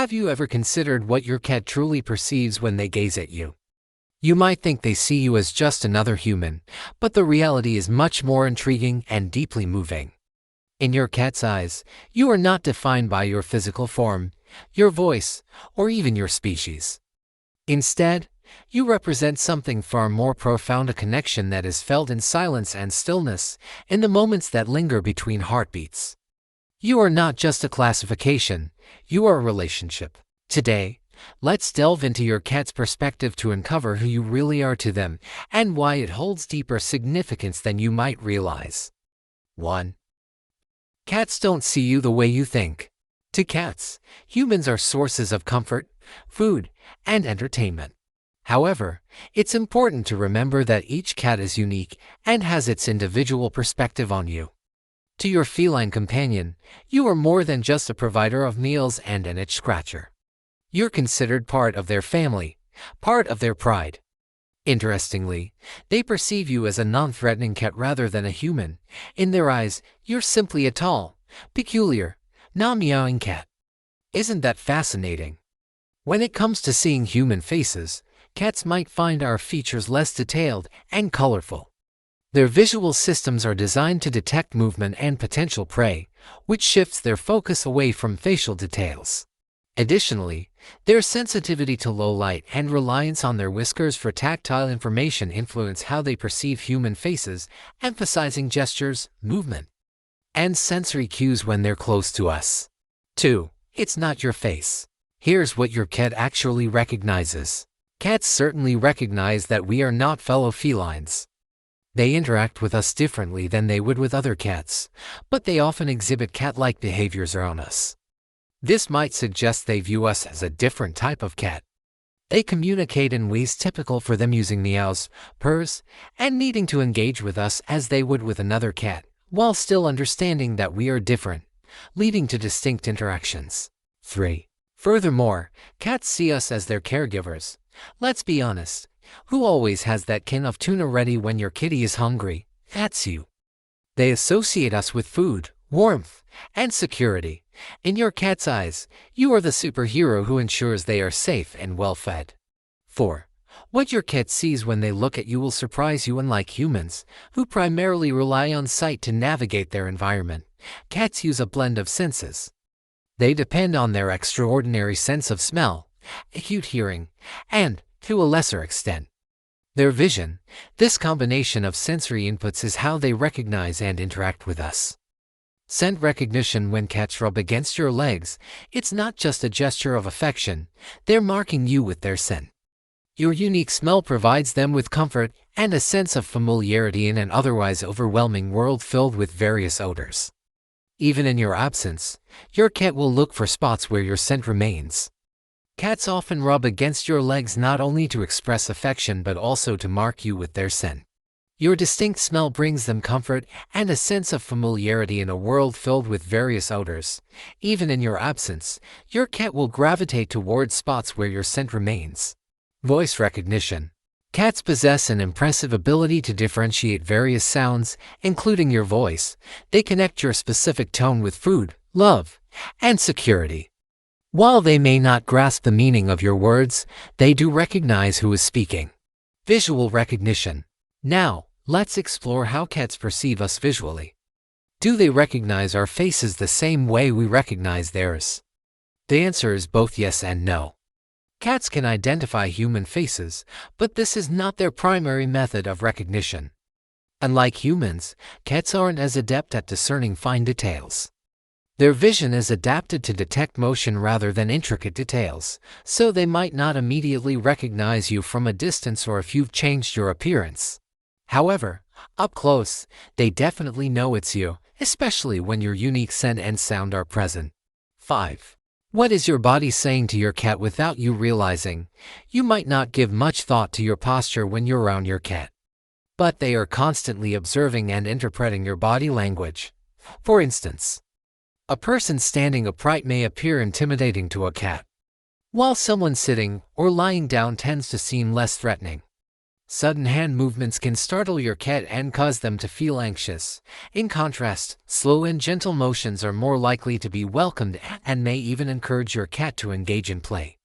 Have you ever considered what your cat truly perceives when they gaze at you? You might think they see you as just another human, but the reality is much more intriguing and deeply moving. In your cat's eyes, you are not defined by your physical form, your voice, or even your species. Instead, you represent something far more profound, a connection that is felt in silence and stillness, in the moments that linger between heartbeats. You are not just a classification, you are a relationship. Today, let's delve into your cat's perspective to uncover who you really are to them and why it holds deeper significance than you might realize. 1. Cats don't see you the way you think. To cats, humans are sources of comfort, food, and entertainment. However, it's important to remember that each cat is unique and has its individual perspective on you. To your feline companion, you are more than just a provider of meals and an itch scratcher. You're considered part of their family, part of their pride. Interestingly, they perceive you as a non-threatening cat rather than a human. In their eyes, you're simply a tall, peculiar, non-meowing cat. Isn't that fascinating? When it comes to seeing human faces, cats might find our features less detailed and colorful. Their visual systems are designed to detect movement and potential prey, which shifts their focus away from facial details. Additionally, their sensitivity to low light and reliance on their whiskers for tactile information influence how they perceive human faces, emphasizing gestures, movement, and sensory cues when they're close to us. 2. It's not your face. Here's what your cat actually recognizes. Cats certainly recognize that we are not fellow felines. They interact with us differently than they would with other cats, but they often exhibit cat-like behaviors around us. This might suggest they view us as a different type of cat. They communicate in ways typical for them, using meows, purrs, and needing to engage with us as they would with another cat, while still understanding that we are different, leading to distinct interactions. 3. Furthermore, cats see us as their caregivers. Let's be honest. Who always has that can of tuna ready when your kitty is hungry? That's you. They associate us with food, warmth, and security. In your cat's eyes, you are the superhero who ensures they are safe and well-fed. 4. What your cat sees when they look at you will surprise you. Unlike humans, who primarily rely on sight to navigate their environment, cats use a blend of senses. They depend on their extraordinary sense of smell, acute hearing, and, to a lesser extent, their vision. This combination of sensory inputs is how they recognize and interact with us. Scent recognition. When cats rub against your legs, it's not just a gesture of affection, they're marking you with their scent. Your unique smell provides them with comfort and a sense of familiarity in an otherwise overwhelming world filled with various odors. Even in your absence, your cat will look for spots where your scent remains. Cats often rub against your legs not only to express affection but also to mark you with their scent. Your distinct smell brings them comfort and a sense of familiarity in a world filled with various odors. Even in your absence, your cat will gravitate towards spots where your scent remains. Voice recognition. Cats possess an impressive ability to differentiate various sounds, including your voice. They connect your specific tone with food, love, and security. While they may not grasp the meaning of your words, they do recognize who is speaking. Visual recognition. Now, let's explore how cats perceive us visually. Do they recognize our faces the same way we recognize theirs? The answer is both yes and no. Cats can identify human faces, but this is not their primary method of recognition. Unlike humans, cats aren't as adept at discerning fine details. Their vision is adapted to detect motion rather than intricate details, so they might not immediately recognize you from a distance or if you've changed your appearance. However, up close, they definitely know it's you, especially when your unique scent and sound are present. 5. What is your body saying to your cat without you realizing? You might not give much thought to your posture when you're around your cat, but they are constantly observing and interpreting your body language. For instance, a person standing upright may appear intimidating to a cat, while someone sitting or lying down tends to seem less threatening. Sudden hand movements can startle your cat and cause them to feel anxious. In contrast, slow and gentle motions are more likely to be welcomed and may even encourage your cat to engage in play.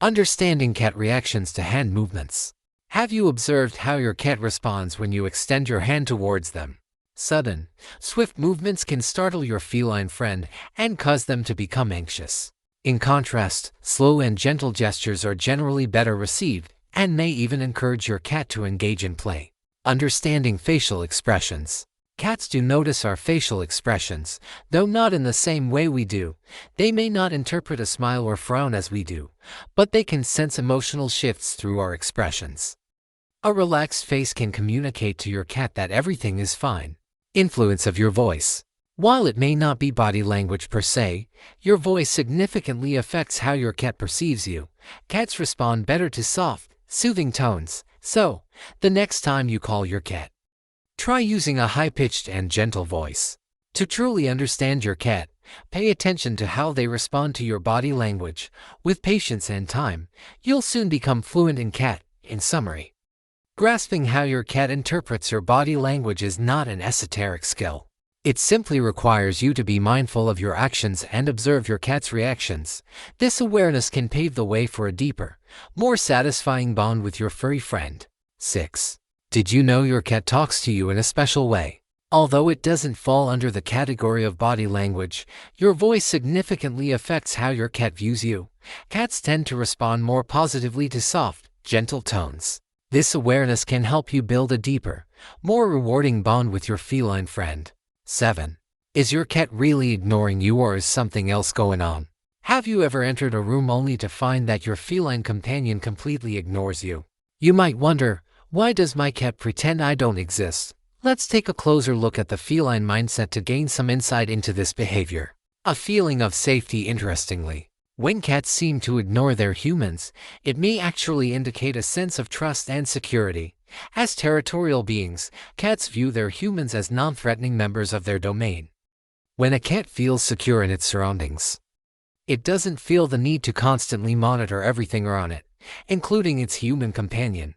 Understanding cat reactions to hand movements. Have you observed how your cat responds when you extend your hand towards them? Sudden, swift movements can startle your feline friend and cause them to become anxious. In contrast, slow and gentle gestures are generally better received and may even encourage your cat to engage in play. Understanding facial expressions. Cats do notice our facial expressions, though not in the same way we do. They may not interpret a smile or frown as we do, but they can sense emotional shifts through our expressions. A relaxed face can communicate to your cat that everything is fine. Influence of your voice. While it may not be body language per se, your voice significantly affects how your cat perceives you. Cats respond better to soft, soothing tones, so the next time you call your cat, try using a high-pitched and gentle voice. To truly understand your cat, pay attention to how they respond to your body language. With patience and time, you'll soon become fluent in cat. In summary, grasping how your cat interprets your body language is not an esoteric skill. It simply requires you to be mindful of your actions and observe your cat's reactions. This awareness can pave the way for a deeper, more satisfying bond with your furry friend. 6. Did you know your cat talks to you in a special way? Although it doesn't fall under the category of body language, your voice significantly affects how your cat views you. Cats tend to respond more positively to soft, gentle tones. This awareness can help you build a deeper, more rewarding bond with your feline friend. 7. Is your cat really ignoring you, or is something else going on? Have you ever entered a room only to find that your feline companion completely ignores you? You might wonder, why does my cat pretend I don't exist? Let's take a closer look at the feline mindset to gain some insight into this behavior. A feeling of safety. Interestingly, when cats seem to ignore their humans, it may actually indicate a sense of trust and security. As territorial beings, cats view their humans as non-threatening members of their domain. When a cat feels secure in its surroundings, it doesn't feel the need to constantly monitor everything around it, including its human companion.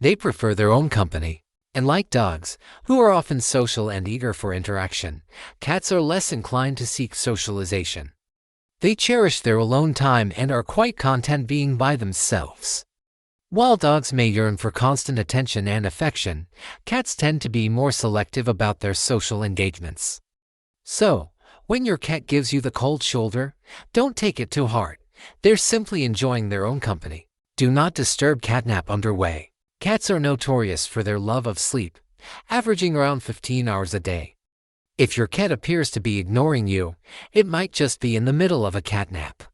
They prefer their own company. And like dogs, who are often social and eager for interaction, cats are less inclined to seek socialization. They cherish their alone time and are quite content being by themselves. While dogs may yearn for constant attention and affection, cats tend to be more selective about their social engagements. So, when your cat gives you the cold shoulder, don't take it to heart. They're simply enjoying their own company. Do not disturb. Catnap underway. Cats are notorious for their love of sleep, averaging around 15 hours a day. If your cat appears to be ignoring you, it might just be in the middle of a catnap.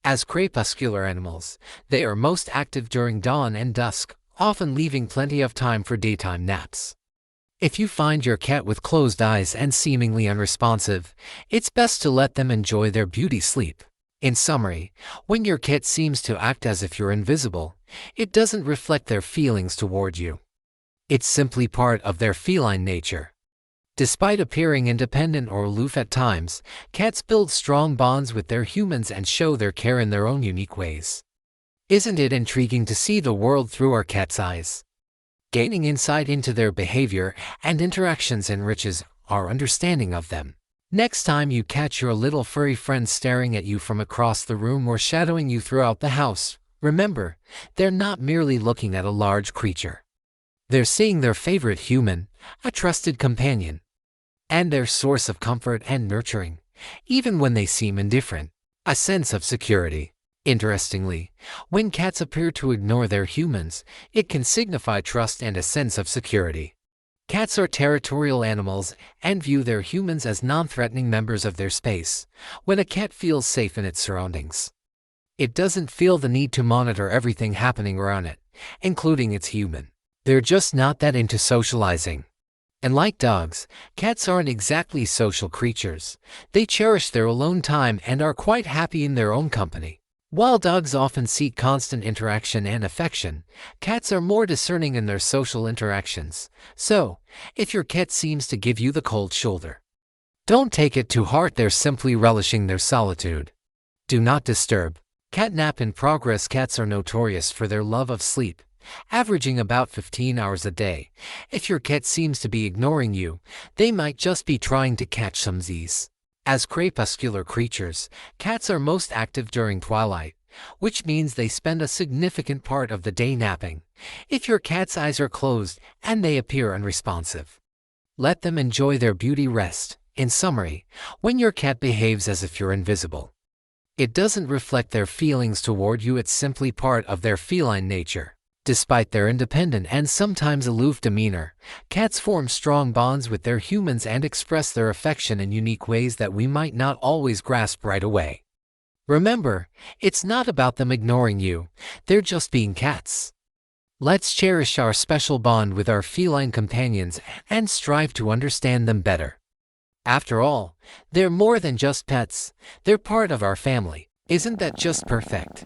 As crepuscular animals, they are most active during dawn and dusk, often leaving plenty of time for daytime naps. If you find your cat with closed eyes and seemingly unresponsive, it's best to let them enjoy their beauty sleep. In summary, when your cat seems to act as if you're invisible, it doesn't reflect their feelings toward you. It's simply part of their feline nature. Despite appearing independent or aloof at times, cats build strong bonds with their humans and show their care in their own unique ways. Isn't it intriguing to see the world through our cat's eyes? Gaining insight into their behavior and interactions enriches our understanding of them. Next time you catch your little furry friend staring at you from across the room or shadowing you throughout the house, remember, they're not merely looking at a large creature. They're seeing their favorite human, a trusted companion, and their source of comfort and nurturing, even when they seem indifferent. A sense of security. Interestingly, when cats appear to ignore their humans, it can signify trust and a sense of security. Cats are territorial animals and view their humans as non-threatening members of their space. When a cat feels safe in its surroundings, it doesn't feel the need to monitor everything happening around it, including its human. They're just not that into socializing. And like dogs, cats aren't exactly social creatures. They cherish their alone time and are quite happy in their own company. While dogs often seek constant interaction and affection, cats are more discerning in their social interactions. So, if your cat seems to give you the cold shoulder, don't take it to heart. They're simply relishing their solitude. Do not disturb. Catnap in progress. Cats are notorious for their love of sleep, averaging about 15 hours a day. If your cat seems to be ignoring you, they might just be trying to catch some Z's. As crepuscular creatures, cats are most active during twilight, which means they spend a significant part of the day napping. If your cat's eyes are closed and they appear unresponsive, let them enjoy their beauty rest. In summary, when your cat behaves as if you're invisible, it doesn't reflect their feelings toward you, it's simply part of their feline nature. Despite their independent and sometimes aloof demeanor, cats form strong bonds with their humans and express their affection in unique ways that we might not always grasp right away. Remember, it's not about them ignoring you, they're just being cats. Let's cherish our special bond with our feline companions and strive to understand them better. After all, they're more than just pets, they're part of our family. Isn't that just perfect?